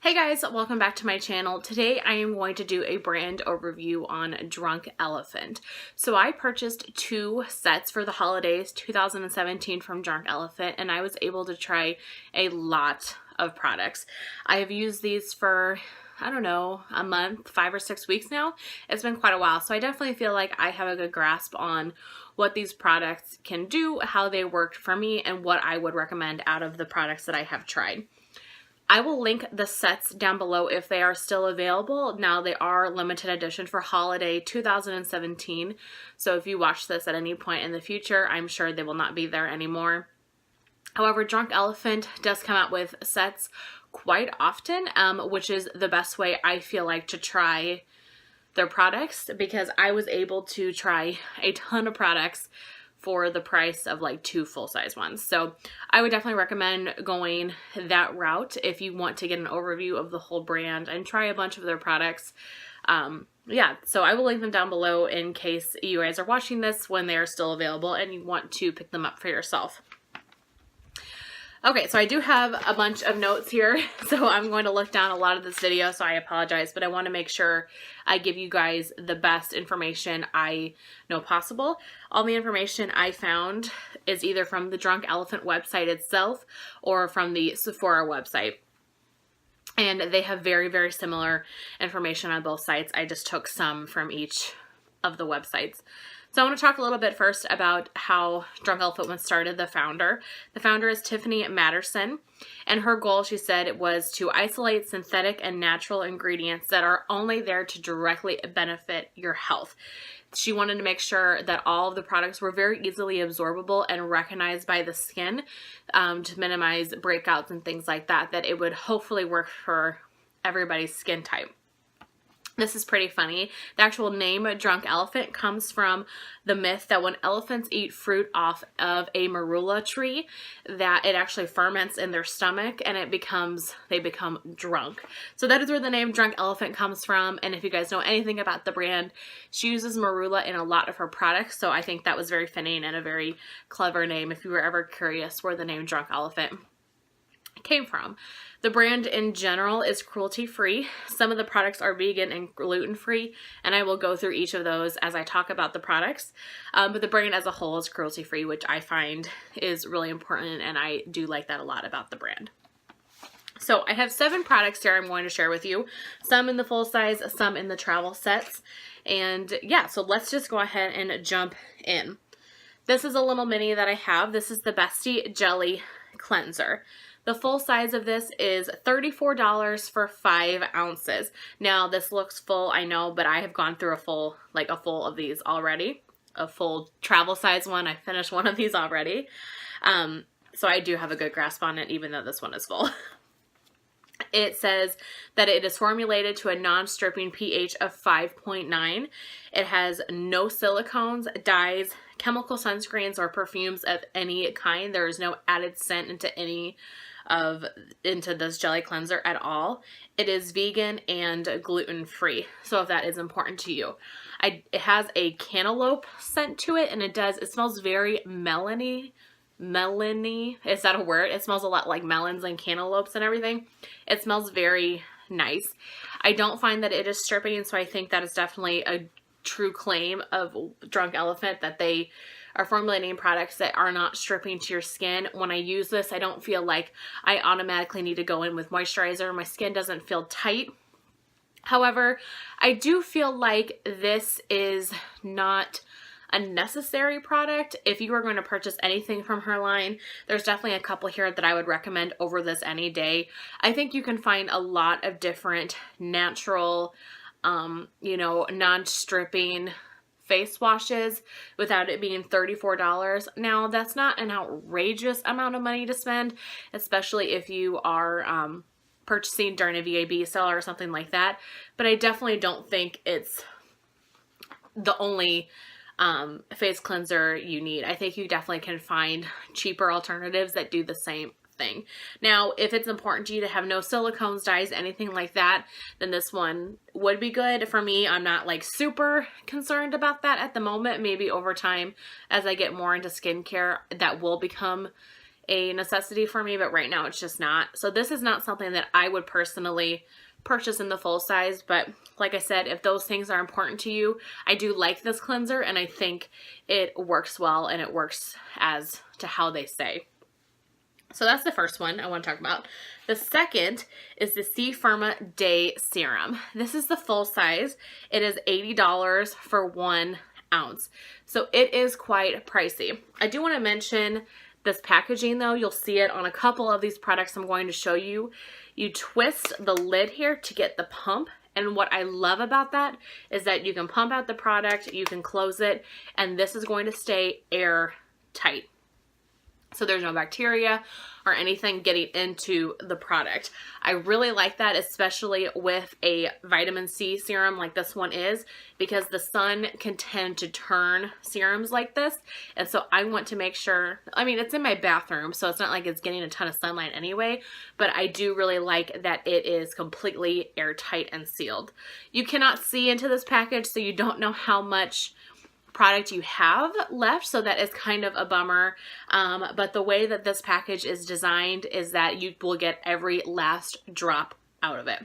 Hey guys, welcome back to my channel. Today I am going to do a brand overview on Drunk Elephant. So I purchased two sets for the holidays 2017 from Drunk Elephant, and I was able to try a lot of products. I have used these for, I don't know, a month, 5 or 6 weeks now. It's been quite a while, so I definitely feel like I have a good grasp on what these products can do, how they worked for me, and what I would recommend out of the products that I have tried. I will link the sets down below if they are still available. Now they are limited edition for holiday 2017. So if you watch this at any point in the future, I'm sure they will not be there anymore. However, Drunk Elephant does come out with sets quite often, which is the best way I feel like to try their products, because I was able to try a ton of products for the price of like 2 full-size ones. So I would definitely recommend going that route if you want to get an overview of the whole brand and try a bunch of their products. Yeah, so I will link them down below in case you guys are watching this when they are still available and you want to pick them up for yourself. Okay, so I do have a bunch of notes here, so I'm going to look down a lot of this video, so I apologize, but I want to make sure I give you guys the best information I know possible. All the information I found is either from the Drunk Elephant website itself or from the Sephora website. And they have very, very similar information on both sites. I just took some from each of the websites. So I want to talk a little bit first about how Drunk Elephant was started, the founder. The founder is Tiffany Matterson, and her goal, she said, was to isolate synthetic and natural ingredients that are only there to directly benefit your health. She wanted to make sure that all of the products were very easily absorbable and recognized by the skin to minimize breakouts and things like that, that it would hopefully work for everybody's skin type. This is pretty funny. The actual name Drunk Elephant comes from the myth that when elephants eat fruit off of a Marula tree, that it actually ferments in their stomach and they become drunk. So that is where the name Drunk Elephant comes from. And if you guys know anything about the brand, she uses Marula in a lot of her products. So I think that was very fitting and a very clever name if you were ever curious where the name Drunk Elephant came from. The brand in general is cruelty-free. Some of the products are vegan and gluten-free, and I will go through each of those as I talk about the products. But the brand as a whole is cruelty-free, which I find is really important, and I do like that a lot about the brand. So I have 7 products here I'm going to share with you. Some in the full size, some in the travel sets. And yeah, so let's just go ahead and jump in. This is a little mini that I have. This is the Beste Jelly Cleanser. The full size of this is $34 for 5 ounces. Now this looks full, I know, but I have gone through a full of these already. A full travel size one. I finished one of these already. So I do have a good grasp on it, even though this one is full. It says that it is formulated to a non-stripping pH of 5.9. It has no silicones, dyes, chemical sunscreens, or perfumes of any kind. There is no added scent into this jelly cleanser at all. It is vegan and gluten-free, so if that is important to you. It has a cantaloupe scent to it, and it smells very melony. Is that a word? It smells a lot like melons and cantaloupes and everything. It smells very nice. I don't find that it is stripping, so I think that is definitely a true claim of Drunk Elephant, that they are formulating products that are not stripping to your skin. When I use this, I don't feel like I automatically need to go in with moisturizer. My skin doesn't feel tight. However, I do feel like this is not a necessary product. If you are going to purchase anything from her line, there's definitely a couple here that I would recommend over this any day. I think you can find a lot of different natural, non-stripping face washes without it being $34. Now, that's not an outrageous amount of money to spend, especially if you are purchasing during a VAB sale or something like that. But I definitely don't think it's the only face cleanser you need. I think you definitely can find cheaper alternatives that do the same thing. Now, if it's important to you to have no silicones, dyes, anything like that, then this one would be good. For me, I'm not like super concerned about that at the moment. Maybe over time, as I get more into skincare, that will become a necessity for me, but right now it's just not. So this is not something that I would personally purchase in the full size, but like I said, if those things are important to you, I do like this cleanser and I think it works well and it works as to how they say. So that's the first one I want to talk about. The second is the C-Firma Day Serum. This is the full size. It is $80 for 1 ounce. So it is quite pricey. I do want to mention this packaging though. You'll see it on a couple of these products I'm going to show you. You twist the lid here to get the pump. And what I love about that is that you can pump out the product, you can close it, and this is going to stay airtight. So there's no bacteria or anything getting into the product. I really like that, especially with a vitamin C serum like this one is, because the sun can tend to turn serums like this. And so I want to make sure, I mean, it's in my bathroom, so it's not like it's getting a ton of sunlight anyway, but I do really like that it is completely airtight and sealed. You cannot see into this package, so you don't know how much product you have left, so that is kind of a bummer, but the way that this package is designed is that you will get every last drop out of it.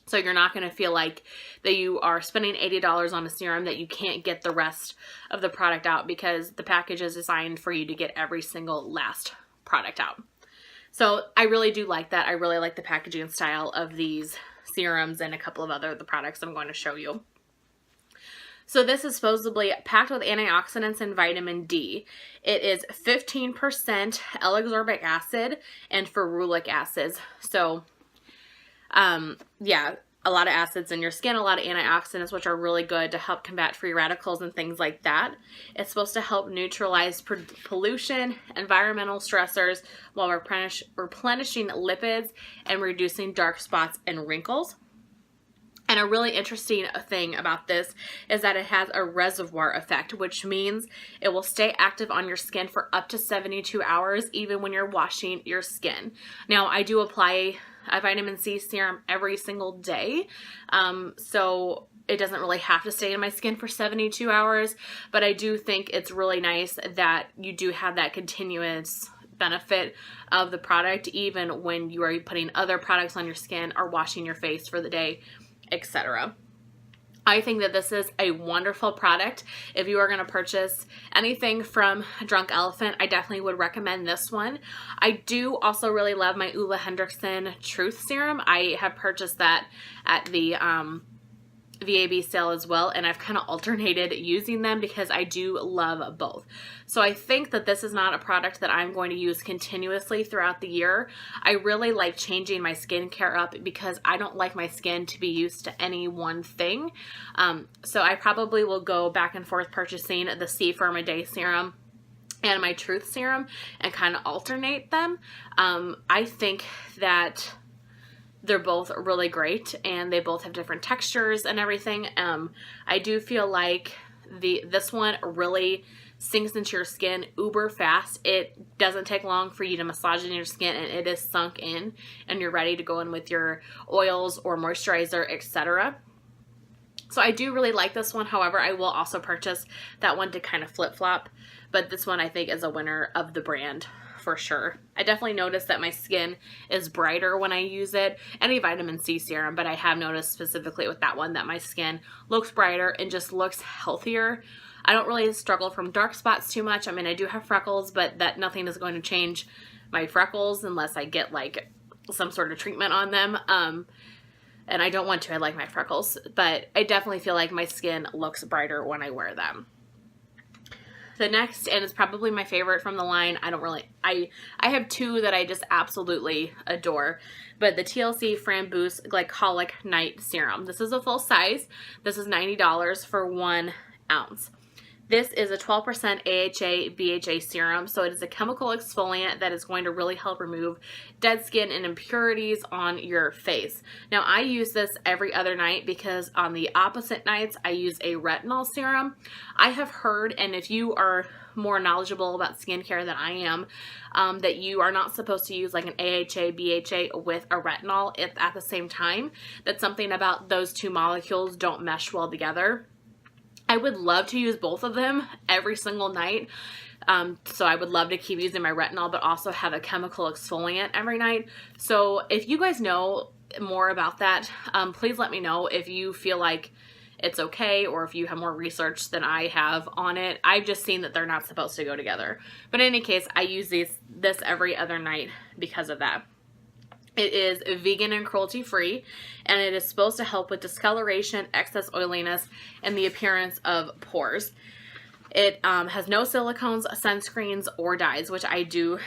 So you're not going to feel like that you are spending $80 on a serum that you can't get the rest of the product out, because the package is designed for you to get every single last product out. So I really do like that. I really like the packaging style of these serums and a couple of other the products I'm going to show you. So this is supposedly packed with antioxidants and vitamin D. It is 15% L-ascorbic acid and ferulic acids. So, yeah, a lot of acids in your skin, a lot of antioxidants, which are really good to help combat free radicals and things like that. It's supposed to help neutralize pollution, environmental stressors, while replenishing lipids and reducing dark spots and wrinkles. And a really interesting thing about this is that it has a reservoir effect, which means it will stay active on your skin for up to 72 hours, even when you're washing your skin. Now, I do apply a vitamin C serum every single day, so it doesn't really have to stay in my skin for 72 hours, but I do think it's really nice that you do have that continuous benefit of the product, even when you are putting other products on your skin or washing your face for the day, etc. I think that this is a wonderful product. If you are going to purchase anything from Drunk Elephant, I definitely would recommend this one. I do also really love my Ole Henriksen Truth Serum. I have purchased that at the VAB sale as well, and I've kind of alternated using them because I do love both. So I think that this is not a product that I'm going to use continuously throughout the year. I really like changing my skincare up because I don't like my skin to be used to any one thing. So I probably will go back and forth purchasing the C-Firma Day Serum and my Truth Serum and kind of alternate them. I think that they're both really great and they both have different textures and everything. I do feel like this one really sinks into your skin uber fast. It doesn't take long for you to massage it in your skin, and it is sunk in and you're ready to go in with your oils or moisturizer, etc. So I do really like this one. However, I will also purchase that one to kind of flip-flop, but this one I think is a winner of the brand for sure. I definitely noticed that my skin is brighter when I use it. Any vitamin C serum, but I have noticed specifically with that one that my skin looks brighter and just looks healthier. I don't really struggle from dark spots too much. I mean, I do have freckles, but that nothing is going to change my freckles unless I get like some sort of treatment on them. And I don't want to. I like my freckles, but I definitely feel like my skin looks brighter when I wear them. The next, and it's probably my favorite from the line, I have two that I just absolutely adore, but the TLC Framboos Glycolic Night Serum. This is a full size. This is $90 for 1 ounce. This is a 12% AHA BHA serum, so it is a chemical exfoliant that is going to really help remove dead skin and impurities on your face. Now, I use this every other night because on the opposite nights, I use a retinol serum. I have heard, and if you are more knowledgeable about skincare than I am, that you are not supposed to use like an AHA, BHA with a retinol at the same time. That something about those two molecules don't mesh well together. I would love to use both of them every single night. So I would love to keep using my retinol, but also have a chemical exfoliant every night. So if you guys know more about that, please let me know if you feel like it's okay, or if you have more research than I have on it. I've just seen that they're not supposed to go together. But in any case, I use this every other night because of that. It is vegan and cruelty free, and it is supposed to help with discoloration, excess oiliness, and the appearance of pores. It has no silicones, sunscreens, or dyes, which I do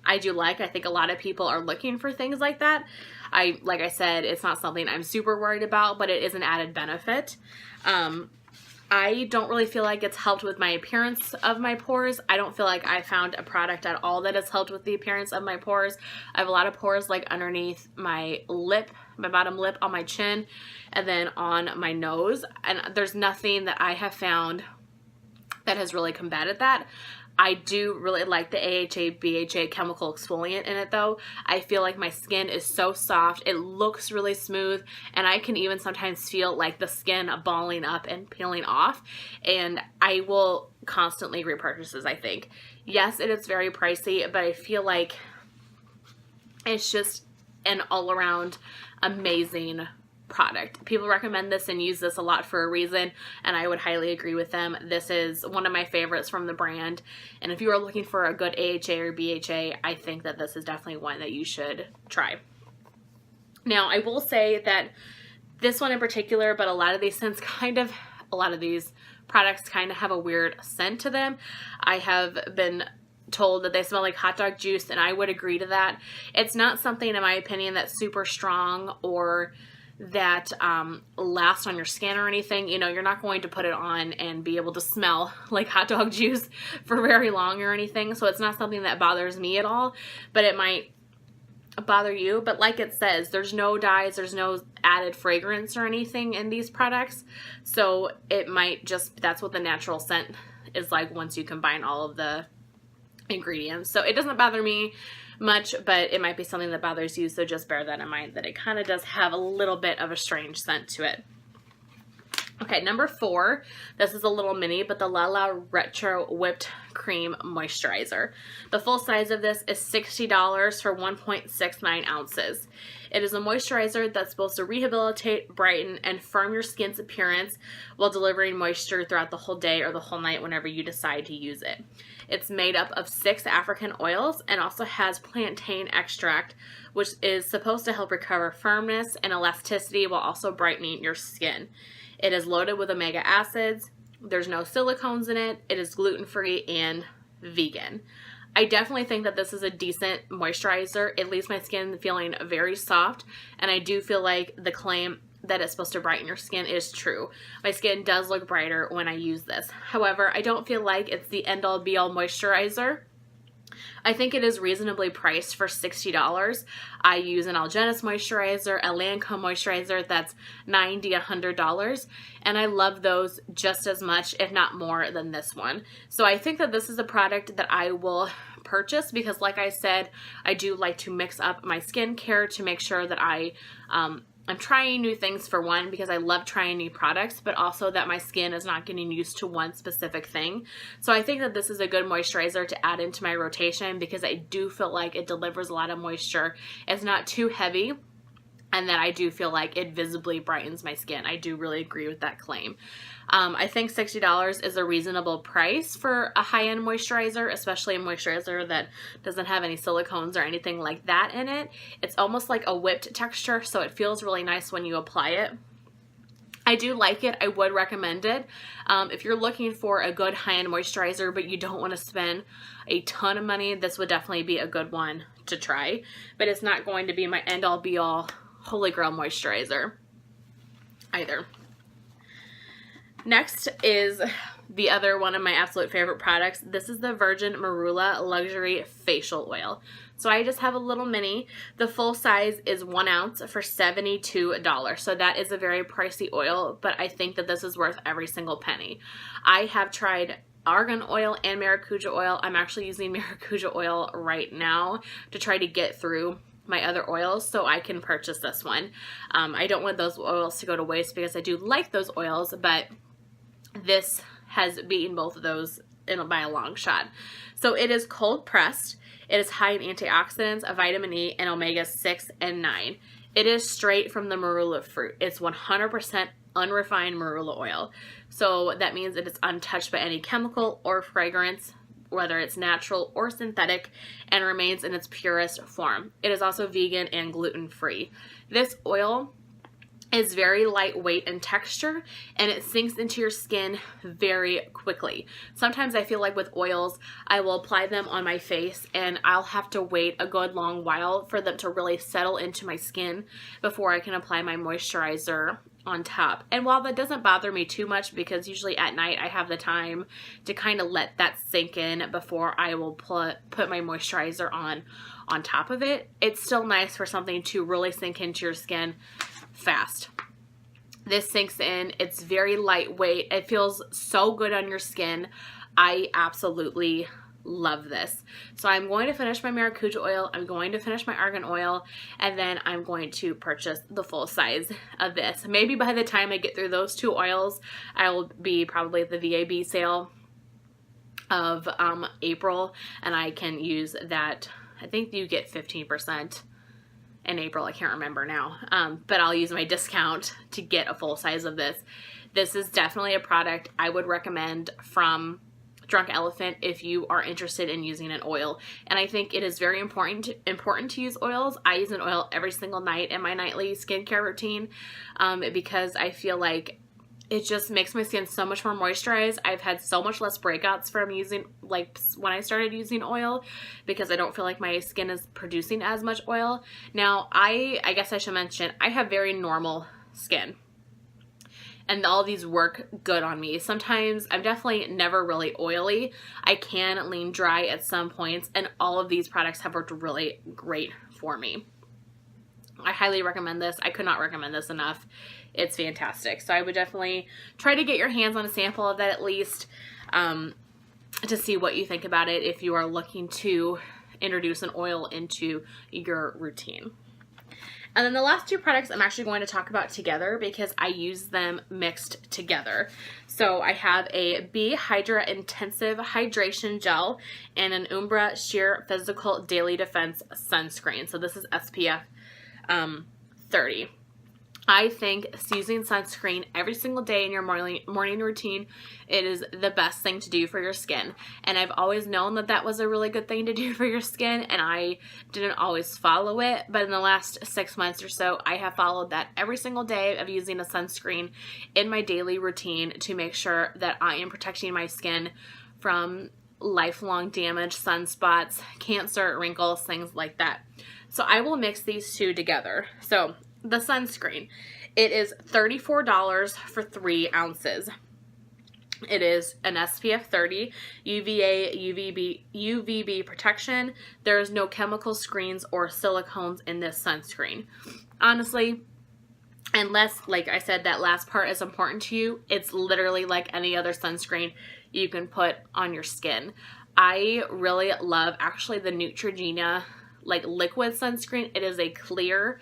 like. I think a lot of people are looking for things like that. Like I said, it's not something I'm super worried about, but it is an added benefit. I don't really feel like it's helped with my appearance of my pores. I don't feel like I found a product at all that has helped with the appearance of my pores. I have a lot of pores like underneath my lip, my bottom lip, on my chin, and then on my nose. And there's nothing that I have found that has really combated that. I do really like the AHA BHA chemical exfoliant in it though. I feel like my skin is so soft, it looks really smooth, and I can even sometimes feel like the skin balling up and peeling off, and I will constantly repurchase this, I think. Yes, it is very pricey, but I feel like it's just an all-around amazing product. People recommend this and use this a lot for a reason, and I would highly agree with them. This is one of my favorites from the brand, and if you are looking for a good AHA or BHA, I think that this is definitely one that you should try. Now, I will say that this one in particular, but a lot of these products kind of have a weird scent to them. I have been told that they smell like hot dog juice, and I would agree to that. It's not something, in my opinion, that's super strong or that lasts on your skin or anything. You know, you're not going to put it on and be able to smell like hot dog juice for very long or anything. So it's not something that bothers me at all, but it might bother you. But like it says, there's no dyes, there's no added fragrance or anything in these products. So it might just, that's what the natural scent is like once you combine all of the ingredients. So it doesn't bother me much, but it might be something that bothers you, so just bear that in mind, that it kind of does have a little bit of a strange scent to it. Okay, number 4, this is a little mini, but the LaLa Retro Whipped Cream Moisturizer. The full size of this is $60 for 1.69 ounces. It is a moisturizer that's supposed to rehabilitate, brighten, and firm your skin's appearance while delivering moisture throughout the whole day or the whole night whenever you decide to use it. It's made up of 6 African oils and also has plantain extract, which is supposed to help recover firmness and elasticity while also brightening your skin. It is loaded with omega acids. There's no silicones in it. It is gluten-free and vegan. I definitely think that this is a decent moisturizer. It leaves my skin feeling very soft, and I do feel like the claim that it's supposed to brighten your skin is true. My skin does look brighter when I use this. However, I don't feel like it's the end-all be-all moisturizer. I think it is reasonably priced for $60. I use an Algenist moisturizer, a Lancome moisturizer that's $90, $100, and I love those just as much, if not more, than this one. So I think that this is a product that I will purchase because, like I said, I do like to mix up my skincare to make sure that I'm trying new things, for one, because I love trying new products, but also that my skin is not getting used to one specific thing. So I think that this is a good moisturizer to add into my rotation because I do feel like it delivers a lot of moisture. It's not too heavy, and that I do feel like it visibly brightens my skin. I do really agree with that claim. I think $60 is a reasonable price for a high-end moisturizer, especially a moisturizer that doesn't have any silicones or anything like that in it. It's almost like a whipped texture, so it feels really nice when you apply it. I do like it. I would recommend it. If you're looking for a good high-end moisturizer but you don't want to spend a ton of money, this would definitely be a good one to try. But it's not going to be my end-all be-all holy grail moisturizer either. Next is the other one of my absolute favorite products. This is the Virgin Marula Luxury Facial Oil. So I just have a little mini. The full size is 1 ounce for $72. So that is a very pricey oil, but I think that this is worth every single penny. I have tried argan oil and maracuja oil. I'm actually using maracuja oil right now to try to get through my other oils so I can purchase this one. I don't want those oils to go to waste because I do like those oils, but this has beaten both of those by a long shot. So it is cold pressed. It is high in antioxidants, vitamin E, and omega-6 and 9. It is straight from the marula fruit. It's 100% unrefined marula oil. So that means it is untouched by any chemical or fragrance, whether it's natural or synthetic, and remains in its purest form. It is also vegan and gluten-free. This oil is very lightweight in texture, and it sinks into your skin very quickly. Sometimes I feel like with oils, I will apply them on my face and I'll have to wait a good long while for them to really settle into my skin before I can apply my moisturizer on top. And while that doesn't bother me too much, because usually at night I have the time to kind of let that sink in before I will put my moisturizer on top of it, it's still nice for something to really sink into your skin fast. This sinks in. It's very lightweight. It feels so good on your skin. I absolutely love this. So I'm going to finish my maracuja oil, I'm going to finish my argan oil, and then I'm going to purchase the full size of this. Maybe by the time I get through those 2 oils, I will be probably at the VAB sale of April, and I can use that. I think you get 15% in April. I can't remember now, but I'll use my discount to get a full size of this. This is definitely a product I would recommend from Drunk Elephant if you are interested in using an oil. And I think it is very important to use oils. I use an oil every single night in my nightly skincare routine because I feel like it just makes my skin so much more moisturized. I've had so much less breakouts from using, like when I started using oil, because I don't feel like my skin is producing as much oil. Now, I guess I should mention, I have very normal skin. And all these work good on me. Sometimes I'm definitely never really oily. I can lean dry at some points, and all of these products have worked really great for me. I highly recommend this. I could not recommend this enough. It's fantastic. So I would definitely try to get your hands on a sample of that at least to see what you think about it if you are looking to introduce an oil into your routine. And then the last 2 products I'm actually going to talk about together because I use them mixed together. So I have a B-Hydra Intensive Hydration Gel and an Umbra Sheer Physical Daily Defense Sunscreen. So this is SPF 30. I think using sunscreen every single day in your morning routine, it is the best thing to do for your skin. And I've always known that that was a really good thing to do for your skin, and I didn't always follow it. But in the last 6 months or so, I have followed that every single day of using a sunscreen in my daily routine to make sure that I am protecting my skin from lifelong damage, sunspots, cancer, wrinkles, things like that. So I will mix these 2 together. So the sunscreen, it is $34 for 3 ounces. It is an SPF 30, UVA, UVB protection. There is no chemical screens or silicones in this sunscreen. Honestly, unless, like I said, that last part is important to you, it's literally like any other sunscreen you can put on your skin. I really love actually the Neutrogena like liquid sunscreen. It is a clear,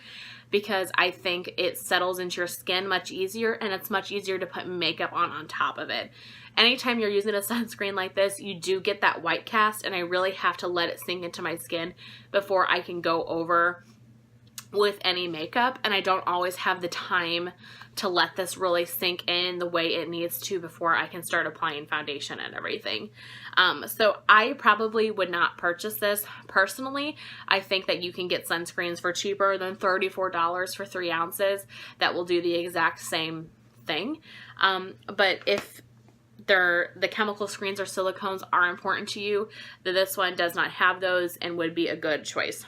because I think it settles into your skin much easier, and it's much easier to put makeup on top of it. Anytime you're using a sunscreen like this, you do get that white cast, and I really have to let it sink into my skin before I can go over with any makeup, and I don't always have the time to let this really sink in the way it needs to before I can start applying foundation and everything. So I probably would not purchase this personally. I think that you can get sunscreens for cheaper than $34 for 3 ounces that will do the exact same thing. But if the chemical screens or silicones are important to you, then this one does not have those and would be a good choice.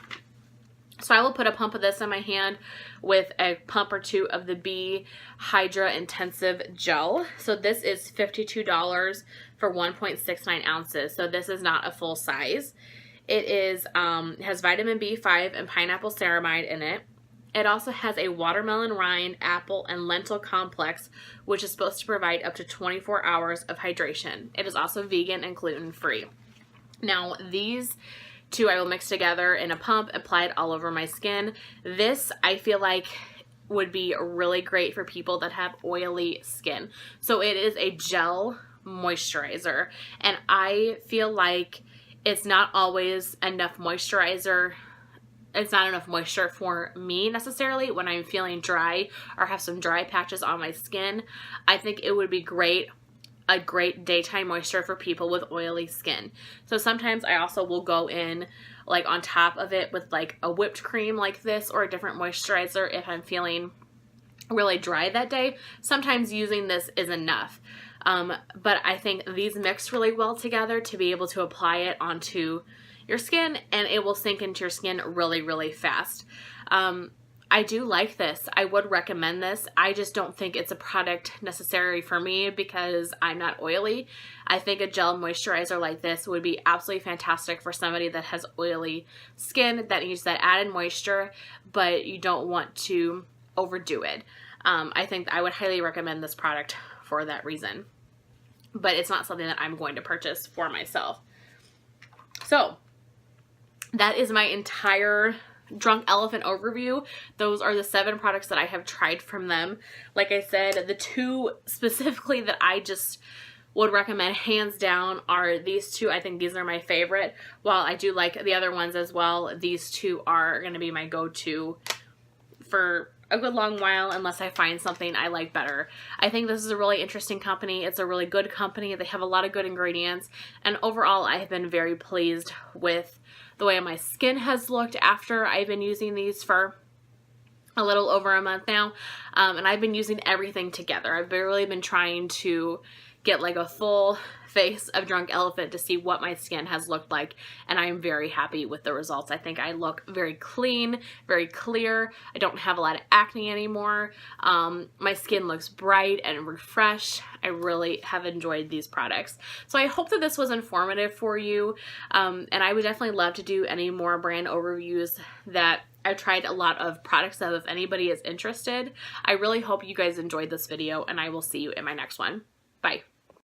So I will put a pump of this in my hand with a pump or 2 of the B-Hydra Intensive Gel. So this is $52 for 1.69 ounces. So this is not a full size. It is has vitamin B5 and pineapple ceramide in it. It also has a watermelon rind, apple, and lentil complex, which is supposed to provide up to 24 hours of hydration. It is also vegan and gluten-free. Now, these 2 I will mix together in a pump, apply it all over my skin. This, I feel like, would be really great for people that have oily skin. So it is a gel moisturizer. And I feel like it's not always enough moisturizer. It's not enough moisture for me necessarily when I'm feeling dry or have some dry patches on my skin. I think it would be a great daytime moisture for people with oily skin. So sometimes I also will go in like on top of it with like a whipped cream like this or a different moisturizer if I'm feeling really dry that day. Sometimes using this is enough. But I think these mix really well together to be able to apply it onto your skin, and it will sink into your skin really, really fast. I do like this. I would recommend this. I just don't think it's a product necessary for me because I'm not oily. I think a gel moisturizer like this would be absolutely fantastic for somebody that has oily skin that needs that added moisture, but you don't want to overdo it. I think I would highly recommend this product for that reason, but it's not something that I'm going to purchase for myself. So that is my entire Drunk Elephant overview. Those are the 7 products that I have tried from them. Like I said, the 2 specifically that I just would recommend hands down are these 2. I think these are my favorite. While I do like the other ones as well, these 2 are going to be my go-to for a good long while unless I find something I like better. I think this is a really interesting company. It's a really good company. They have a lot of good ingredients, and overall I have been very pleased with the way my skin has looked after I've been using these for a little over a month now. And I've been using everything together. I've really been trying to get like a full face of Drunk Elephant to see what my skin has looked like, and I am very happy with the results. I think I look very clean, very clear. I don't have a lot of acne anymore. My skin looks bright and refreshed. I really have enjoyed these products. So I hope that this was informative for you, and I would definitely love to do any more brand overviews that I've tried a lot of products, so if anybody is interested. I really hope you guys enjoyed this video, and I will see you in my next one. Bye.